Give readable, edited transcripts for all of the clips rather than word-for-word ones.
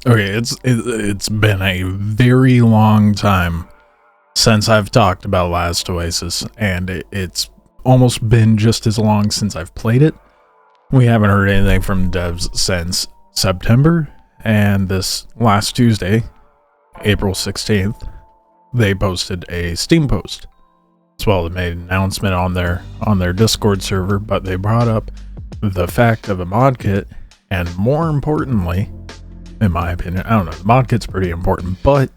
Okay, it's been a very long time since I've talked about Last Oasis, and it's almost been just as long since I've played it. We haven't heard anything from devs since September, and this last Tuesday, April 16th, they posted a Steam post. As well, they made an announcement on their Discord server, but they brought up the fact of a mod kit, and more importantly, in my opinion, I don't know, the mod kit's pretty important, but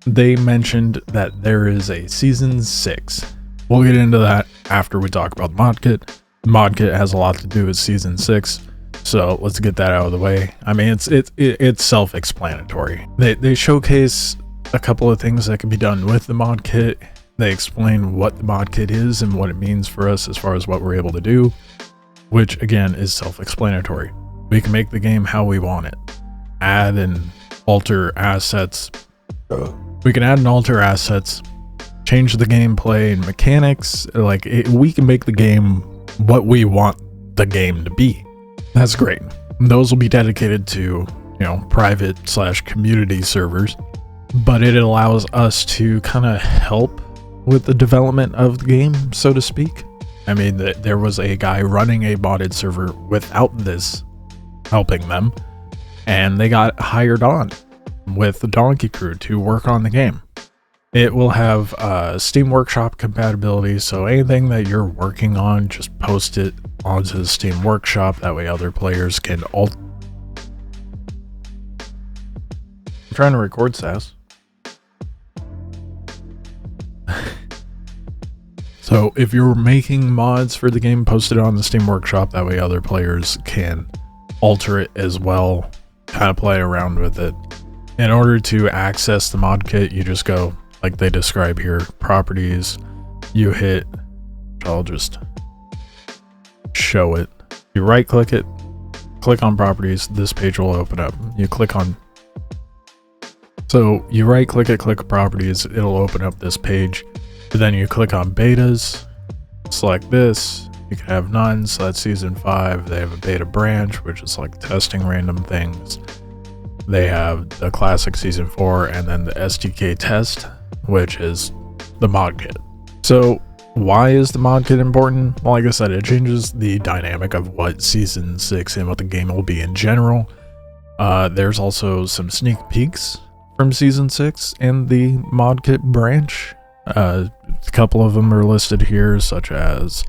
they mentioned that there is a season 6. We'll get into that after we talk about the mod kit. The mod kit has a lot to do with season 6, so let's get that out of the way. I mean, it's self-explanatory. They showcase a couple of things that can be done with the mod kit. They explain what the mod kit is and what it means for us as far as what we're able to do, which again is self-explanatory. We can make the game how we want it. Add and alter assets. We can add and alter assets, change the gameplay and mechanics. We can make the game what we want the game to be. That's great. Those will be dedicated to, private/community servers, but it allows us to kind of help with the development of the game, so to speak. I mean, there was a guy running a modded server without this helping them, and they got hired on with the Donkey Crew to work on the game. It will have Steam Workshop compatibility, so anything that you're working on, just post it onto the Steam Workshop. That way other players can I'm trying to record Sass. So if you're making mods for the game, post it on the Steam Workshop. That way other players can alter it as well, kind of play around with it. In order to access the mod kit, you just go, like they describe here, properties, you hit, I'll just show it. You right click it, click on properties, this page will open up. You right click it, click properties, it'll open up this page. But then you click on betas, select this, you can have none, so that's season 5. They have a beta branch, which is like testing random things. They have the classic season 4, and then the SDK test, which is the mod kit. So why is the mod kit important? Well, like I said, it changes the dynamic of what season 6 and what the game will be in general. There's also some sneak peeks from season 6 in the mod kit branch. A couple of them are listed here, such as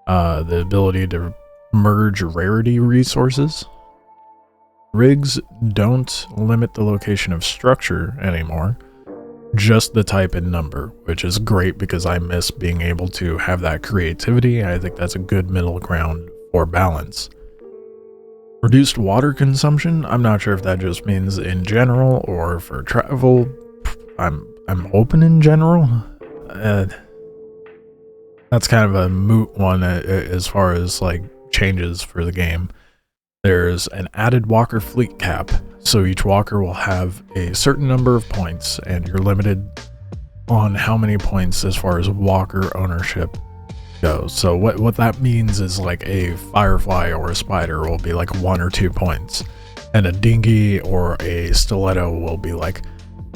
the ability to merge rarity resources. Rigs don't limit the location of structure anymore, just the type and number, which is great because I miss being able to have that creativity. I think that's a good middle ground for balance. Reduced water consumption, I'm not sure if that just means in general or for travel. I'm hoping in general. That's kind of a moot one as far as like changes for the game. There's an added walker fleet cap, so each walker will have a certain number of points, and you're limited on how many points as far as walker ownership goes. So what that means is like a firefly or a spider will be like 1 or 2 points, and a dinghy or a stiletto will be like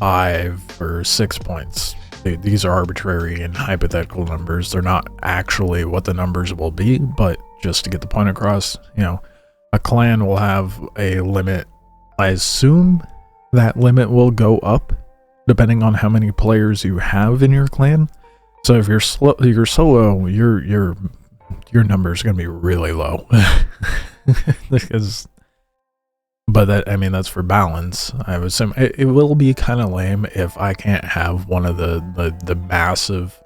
5 or 6 points. These are arbitrary and hypothetical numbers. They're not actually what the numbers will be, but just to get the point across, a clan will have a limit. I assume that limit will go up depending on how many players you have in your clan. So if you're solo, your number is going to be really low. But that's for balance. I would assume it will be kind of lame if I can't have one of the massive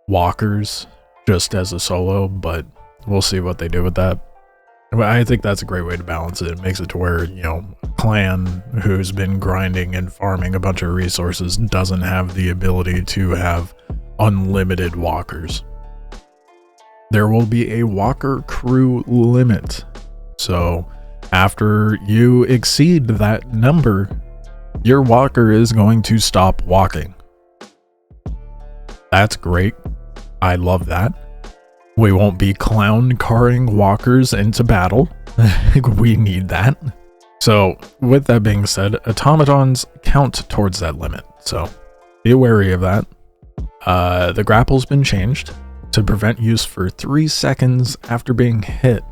walkers just as a solo, but we'll see what they do with that. I think that's a great way to balance it. It makes it to where, a clan who's been grinding and farming a bunch of resources doesn't have the ability to have unlimited walkers. There will be a walker crew limit. So after you exceed that number, your walker is going to stop walking. That's great. I love that. We won't be clown carring walkers into battle. We need that. So with that being said, automatons count towards that limit, so be wary of that. The grapple's been changed to prevent use for 3 seconds after being hit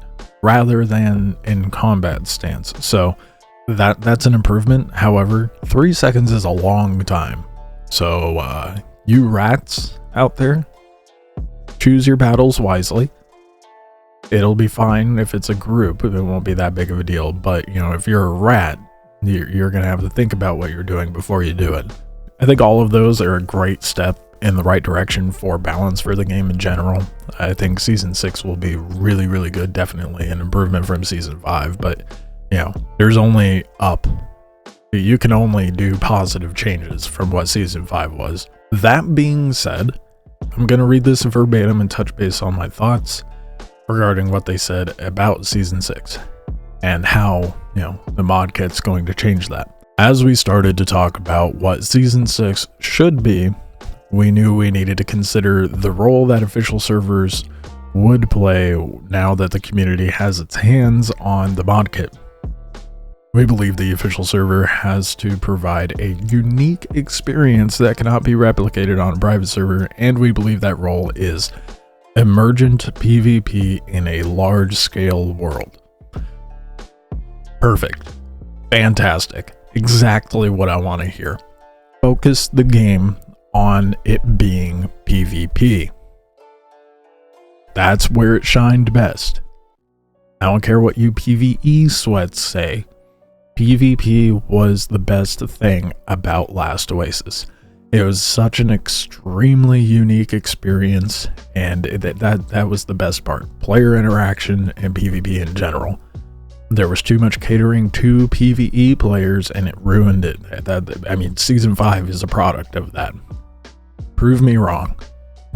rather than in combat stance. So that's an improvement. However, 3 seconds is a long time. So you rats out there, choose your battles wisely. It'll be fine if it's a group. It won't be that big of a deal. But, you know, if you're a rat, you're going to have to think about what you're doing before you do it. I think all of those are a great step in the right direction for balance for the game in general. I think Season 6 will be really, really good. Definitely an improvement from Season 5. But, you know, there's only up. You can only do positive changes from what Season 5 was. That being said, I'm going to read this verbatim and touch base on my thoughts regarding what they said about Season 6 and how, you know, the mod kit's going to change that. As we started to talk about what Season 6 should be, we knew we needed to consider the role that official servers would play now that the community has its hands on the mod kit. We believe the official server has to provide a unique experience that cannot be replicated on a private server, and we believe that role is emergent PvP in a large-scale world. Perfect. Fantastic. Exactly what I want to hear. Focus the game on it being PvP. That's where it shined best. I don't care what you PvE sweats say. PvP was the best thing about Last Oasis. It was such an extremely unique experience, and that was the best part. Player interaction and PvP in general. There was too much catering to PvE players, and it ruined it. I mean, Season 5 is a product of that. Prove me wrong.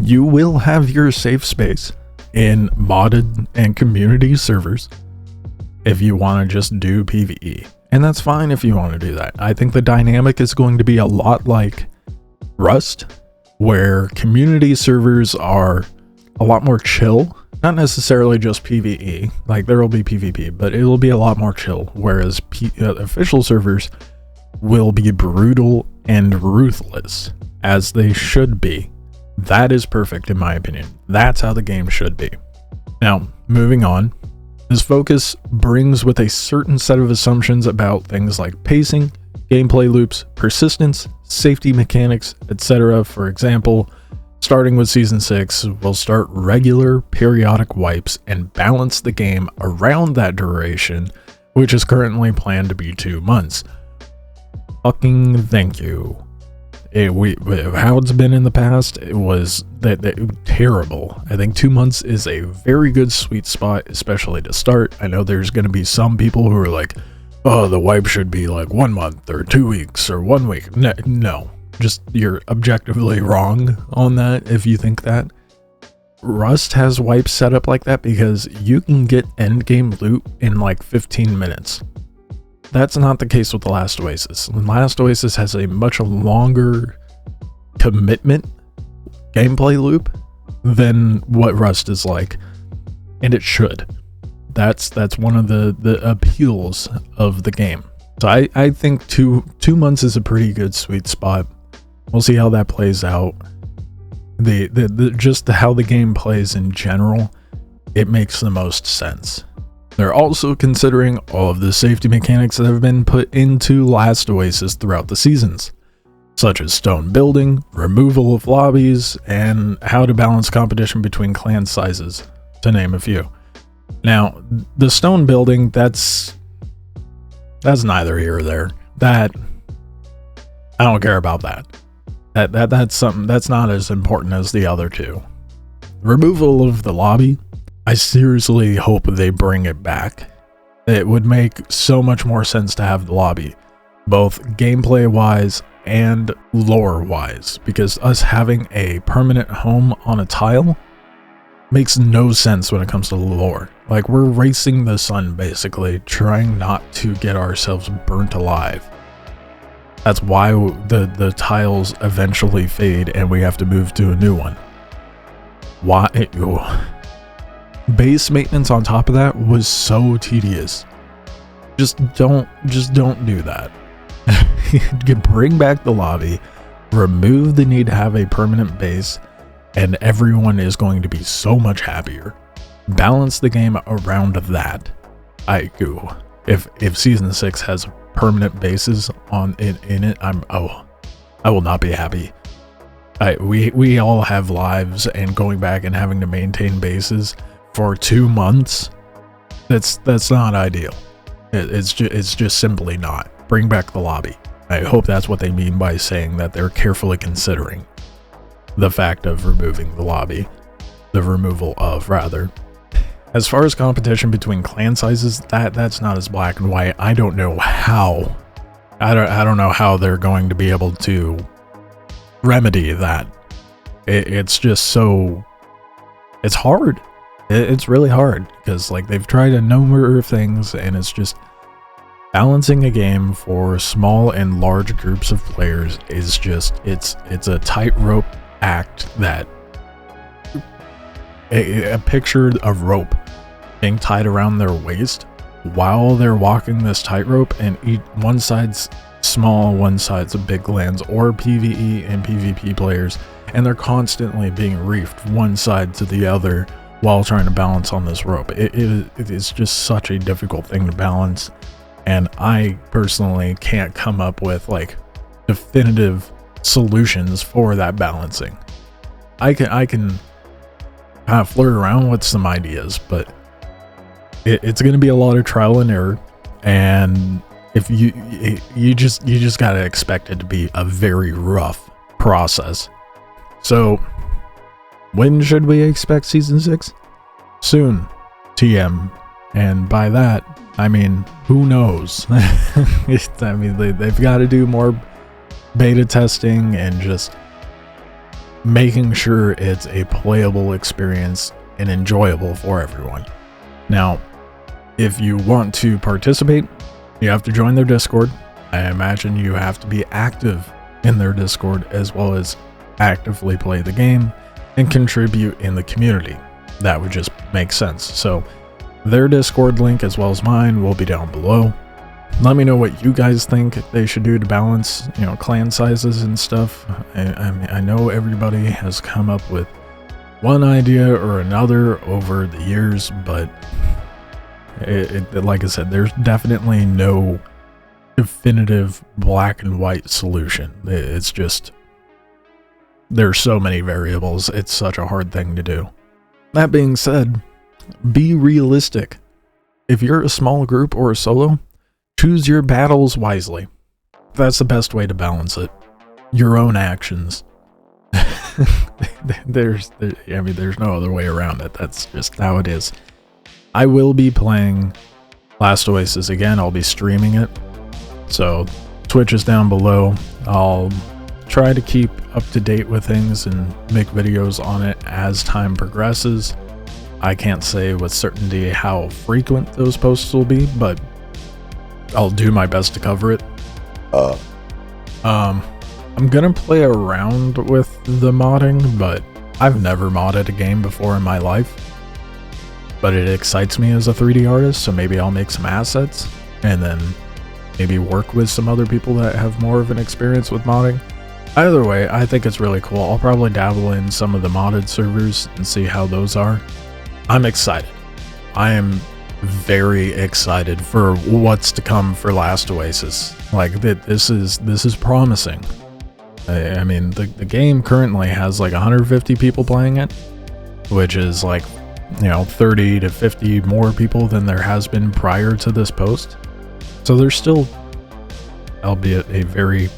You will have your safe space in modded and community servers if you want to just do PvE. And that's fine if you want to do that. I think the dynamic is going to be a lot like Rust, where community servers are a lot more chill. Not necessarily just PvE, like there will be PvP, but it will be a lot more chill, whereas official servers will be brutal and ruthless, as they should be. That is perfect in my opinion. That's how the game should be. Now, moving on, this focus brings with a certain set of assumptions about things like pacing, gameplay loops, persistence, safety mechanics, etc. For example, starting with Season 6, we'll start regular periodic wipes and balance the game around that duration, which is currently planned to be 2 months. Fucking thank you. How it's been in the past, it was terrible. I think 2 months is a very good sweet spot, especially to start. I know there's going to be some people who are like, oh, the wipe should be like 1 month or 2 weeks or 1 week. No. Just you're objectively wrong on that if you think that. Rust has wipes set up like that because you can get endgame loot in like 15 minutes. That's not the case with The Last Oasis. The Last Oasis has a much longer commitment gameplay loop than what Rust is like, and it should. That's one of the appeals of the game. So I think two months is a pretty good sweet spot. We'll see how that plays out. Just how the game plays in general, it makes the most sense. They're also considering all of the safety mechanics that have been put into Last Oasis throughout the seasons, such as stone building, removal of lobbies, and how to balance competition between clan sizes, to name a few. Now, the stone building, that's neither here or there. I don't care about that. That's something that's not as important as the other two. Removal of the lobby, I seriously hope they bring it back. It would make so much more sense to have the lobby, both gameplay wise and lore wise, because us having a permanent home on a tile makes no sense when it comes to lore. Like, we're racing the sun basically, trying not to get ourselves burnt alive. That's why the tiles eventually fade and we have to move to a new one. Why? Base maintenance on top of that was so tedious. Just don't do that. You bring back the lobby, remove the need to have a permanent base, and everyone is going to be so much happier. Balance the game around that. If season 6 has permanent bases in it, I will not be happy. We all have lives, and going back and having to maintain bases for 2 months, that's not ideal. It's just simply not. Bring back the lobby. I hope that's what they mean by saying that they're carefully considering the fact of removing the lobby. The removal of, rather. As far as competition between clan sizes, that's not as black and white. I don't know how. I don't know how they're going to be able to remedy that. It's just so... It's hard. It's really hard, because like they've tried a number of things, and it's just balancing a game for small and large groups of players is just it's a tightrope act. That a picture of rope being tied around their waist while they're walking this tightrope, and one side's small, one side's a big lands, or PvE and PvP players, and they're constantly being reefed one side to the other while trying to balance on this rope. It is just such a difficult thing to balance, and I personally can't come up with like definitive solutions for that balancing. I can kind of flirt around with some ideas, but it's going to be a lot of trial and error, and if you just got to expect it to be a very rough process. So when should we expect season 6? Soon, TM. And by that, I mean, who knows? I mean, they've got to do more beta testing and just making sure it's a playable experience and enjoyable for everyone. Now, if you want to participate, you have to join their Discord. I imagine you have to be active in their Discord, as well as actively play the game and contribute in the community. That would just make sense. So their Discord link, as well as mine, will be down below. Let me know what you guys think they should do to balance, clan sizes and stuff. I know everybody has come up with one idea or another over the years, but like I said, there's definitely no definitive black and white solution. It's just, there's so many variables. It's such a hard thing to do. That being said, be realistic. If you're a small group or a solo, choose your battles wisely. That's the best way to balance it. Your own actions. There's no other way around it. That's just how it is. I will be playing Last Oasis again. I'll be streaming it. So Twitch is down below. I'll try to keep up to date with things and make videos on it as time progresses. I can't say with certainty how frequent those posts will be, but I'll do my best to cover it. I'm gonna play around with the modding, but I've never modded a game before in my life. But it excites me as a 3D artist, so maybe I'll make some assets and then maybe work with some other people that have more of an experience with modding. Either way, I think it's really cool. I'll probably dabble in some of the modded servers and see how those are. I'm excited. I am very excited for what's to come for Last Oasis. Like, this is promising. I mean, the game currently has like 150 people playing it, which is like, 30 to 50 more people than there has been prior to this post. So there's still, albeit a very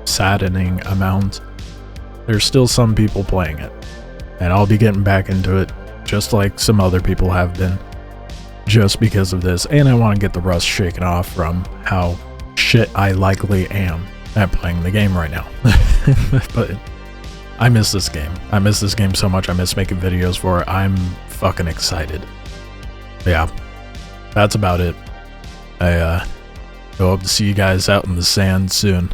saddening amount, there's still some people playing it. And I'll be getting back into it, just like some other people have been, just because of this. And I want to get the rust shaken off from how shit I likely am at playing the game right now. But I miss this game. I miss this game so much. I miss making videos for it. I'm fucking excited. Yeah, that's about it. I hope to see you guys out in the sand soon.